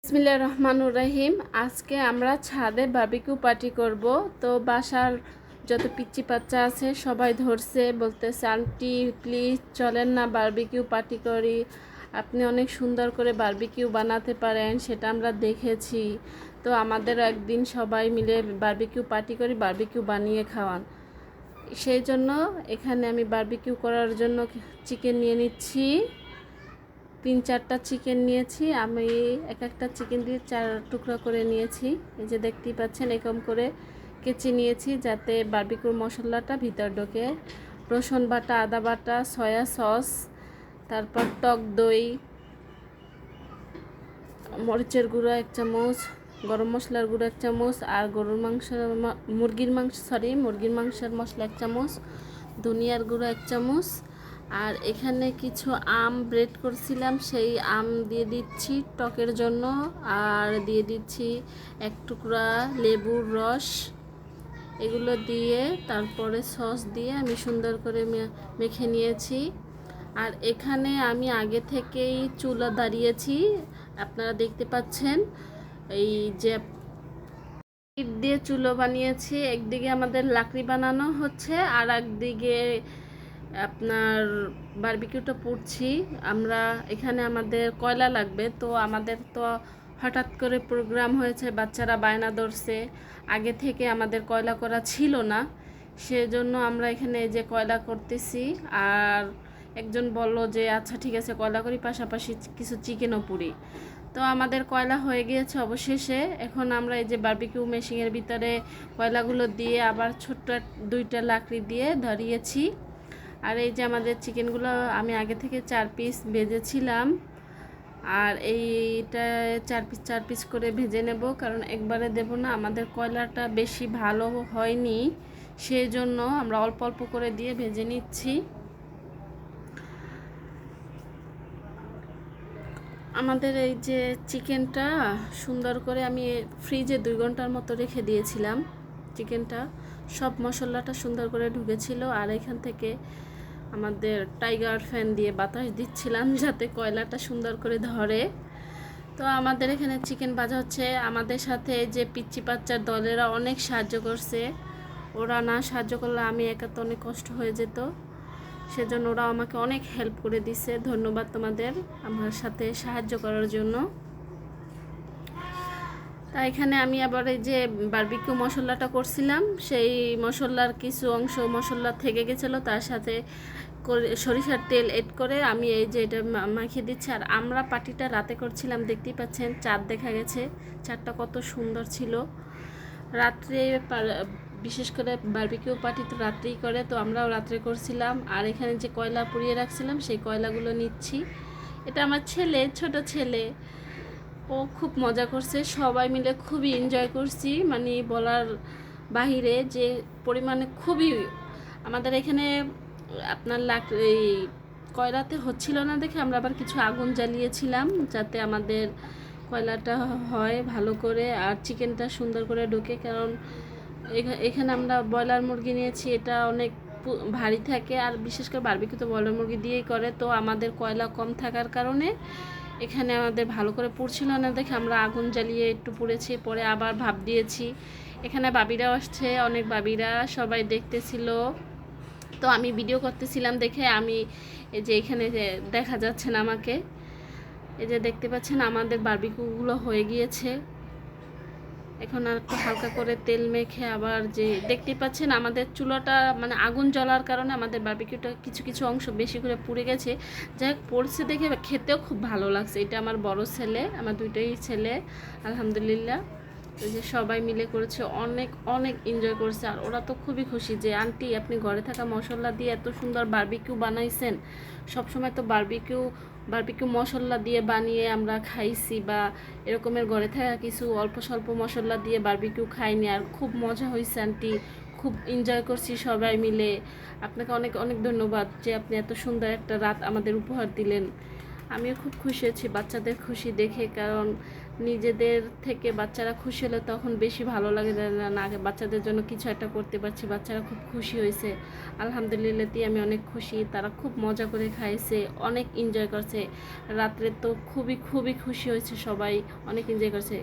বিসমিল্লাহির রহমানির রহিম। আজকে আমরা ছাদে বারবিকিউ পার্টি করব। তো বাসার যত পিচ্চি বাচ্চা আছে সবাই ধরছে, বলতেছে আন্টি প্লিজ চলেন না বারবিকিউ পার্টি করি, আপনি অনেক সুন্দর করে বারবিকিউ বানাতে পারেন, সেটা আমরা দেখেছি। তো আমাদের একদিন সবাই মিলে বারবিকিউ পার্টি করি, বারবিকিউ বানিয়ে খাওয়ান। সেই জন্য এখানে আমি বারবিকিউ করার জন্য চিকেন নিয়ে নিচ্ছি। 3-4টা চিকেন নিয়েছি আমি। একটা চিকেন দিয়ে 4 টুকরা করে নিয়েছি। এই যে দেখতেই পাচ্ছেন, এরকম করে কেচে নিয়েছি যাতে বারবিকিউর মশলাটা ভিতর ঢোকে। রসুন বাটা, আদা বাটা, সয়া সস, তারপর টক দই, মরিচের গুঁড়ো 1 চামচ, গরম মশলার গুঁড়ো 1 চামচ, আর মুরগির মাংসের মশলা 1 চামচ, ধনিয়ার গুঁড়ো 1 চামচ। আর এখানে কিছু আম ব্রেড করছিলাম, সেই আম দিয়ে দিচ্ছি টকের জন্য। আর দিয়ে দিচ্ছি 1 টুকরা লেবুর রস। এগুলো দিয়ে তারপরে সস দিয়ে আমি সুন্দর করে মেখে নিয়েছি। আর এখানে আমি আগে থেকেই চুলা দাঁড়িয়েছি, আপনারা দেখতে পাচ্ছেন। এই যে ইট দিয়ে চুলো বানিয়েছি, একদিকে আমাদের লাকড়ি বানানো হচ্ছে আর একদিকে আপনার বারবিকিউটা পুড়ছি আমরা। এখানে আমাদের কয়লা লাগবে, তো আমাদের তো হঠাৎ করে প্রোগ্রাম হয়েছে, বাচ্চারা বায়না ধরছে, আগে থেকে আমাদের কয়লা করা ছিল না, সেজন্য আমরা এখানে এই যে কয়লা করতেছি। আর একজন বলল যে আচ্ছা ঠিক আছে কয়লা করি, পাশাপাশি কিছু চিকেনও পুড়ি। তো আমাদের কয়লা হয়ে গিয়েছে অবশেষে। এখন আমরা এই যে বারবিকিউ মেশিনের ভিতরে কয়লাগুলো দিয়ে আবার ছোট্ট 2টা লাকড়ি দিয়ে ধরিয়েছি। আর এই যে আমাদের চিকেনগুলো আমি আগে থেকে 4 পিস ভেজেছিলাম, আর এইটা 4 পিস করে ভেজে নেব, কারণ একবারে দেব না, আমাদের কয়লাটা বেশি ভালো হয়নি, সেই জন্য আমরা অল্প অল্প করে দিয়ে ভেজে নিচ্ছি। আমাদের এই যে চিকেনটা সুন্দর করে আমি ফ্রিজে 2 ঘন্টার মতো রেখে দিয়েছিলাম। চিকেনটা সব মশলাটা সুন্দর করে ঢুকেছিল। আর এখান থেকে আমাদের টাইগার ফ্যান দিয়ে বাতাস দিচ্ছিলাম যাতে কয়লাটা সুন্দর করে ধরে। তো আমাদের এখানে চিকেন ভাজা হচ্ছে। আমাদের সাথে যে পিচ্চি বাচ্চার দলেরা অনেক সাহায্য করছে, ওরা না সাহায্য করলে আমি একা তো অনেক কষ্ট হয়ে যেত, সেজন্য ওরা আমাকে অনেক হেল্প করে দিছে। ধন্যবাদ তোমাদের আমার সাথে সাহায্য করার জন্য। তা এখানে আমি আবার এই যে বারবিকিউ মশলাটা করছিলাম, সেই মশলার কিছু অংশ মশলা থেকে গেছিলো, তার সাথে সরিষার তেল এড করে আমি এই যে এটা মাখিয়ে দিচ্ছি। আর আমরা পার্টিটা রাতে করছিলাম, দেখতেই পাচ্ছেন চাঁদ দেখা গেছে, চাঁদটা কত সুন্দর ছিল। রাত্রে বিশেষ করে বারবিকিউ পার্টি তো রাত্রেই করে, তো আমরাও রাত্রে করছিলাম। আর এখানে যে কয়লা পুড়িয়ে রাখছিলাম সেই কয়লাগুলো নিচ্ছি। এটা আমার ছেলে, ছোট ছেলে, ও খুব মজা করছে, সবাই মিলে খুবই এনজয় করছি, মানে বলার বাহিরে যে পরিমাণে। খুবই আমাদের এখানে আপনার এই কয়লাতে হচ্ছিল না দেখে আমরা আবার কিছু আগুন জ্বালিয়েছিলাম যাতে আমাদের কয়লাটা হয় ভালো করে আর চিকেনটা সুন্দর করে ঢোকে। কারণ এখানে আমরা ব্রয়লার মুরগি নিয়েছি, এটা অনেক ভারী থাকে, আর বিশেষ করে বারবিকিউ তো ব্রয়লার মুরগি দিয়েই করে, তো আমাদের কয়লা কম থাকার কারণে এখানে আমাদের ভালো করে পুড়ছিল না দেখে আমরা আগুন জ্বালিয়ে একটু পুড়েছি, পরে আবার ভাপ দিয়েছি। এখানে বাবিরাও আসছে, অনেক বাবিরা সবাই দেখতেছিল। তো আমি ভিডিও করতেছিলাম দেখে আমি এই যে এখানে যে দেখা যাচ্ছে না আমাকে, এই যে দেখতে পাচ্ছেন আমাদের বারবিকিউগুলো হয়ে গিয়েছে। এখন আর একটু হালকা করে তেল মেখে আবার যে দেখতে পাচ্ছেন আমাদের চুলাটা মানে আগুন জ্বলার কারণে আমাদের বারবিকিউটা কিছু কিছু অংশ বেশি করে পুড়ে গেছে। যাই হোক পড়ছে দেখে খেতেও খুব ভালো লাগছে। এটা আমার বড় ছেলে, আমার 2টাই ছেলে আলহামদুলিল্লাহ। ওই যে সবাই মিলে করেছে, অনেক অনেক এনজয় করছে। আর ওরা তো খুবই খুশি যে আন্টি আপনি ঘরে থাকা মশলা দিয়ে এত সুন্দর বারবিকিউ বানাইছেন। সবসময় তো বারবিকিউ মশলা দিয়ে বানিয়ে আমরা খাইছি, বা এরকমের ঘরে থাকা কিছু অল্প স্বল্প মশলা দিয়ে বারবিকিউ খাইনি। আর খুব মজা হয়েছে আন্টি, খুব এনজয় করছি সবাই মিলে। আপনাকে অনেক অনেক ধন্যবাদ যে আপনি এত সুন্দর একটা রাত আমাদের উপহার দিলেন। আমিও খুব খুশি হয়েছি বাচ্চাদের খুশি দেখে, কারণ নিজেদের থেকে বাচ্চারা খুশি হলে তখন বেশি ভালো লাগে, না বাচ্চাদের জন্য কিছু একটা করতে পারছি, বাচ্চারা খুব খুশি হয়েছে। আলহামদুলিল্লাহ আমি অনেক খুশি, তারা খুব মজা করে খাইছে, অনেক এনজয় করছে। রাত্রে তো খুবই খুবই খুশি হয়েছে, সবাই অনেক এনজয় করছে।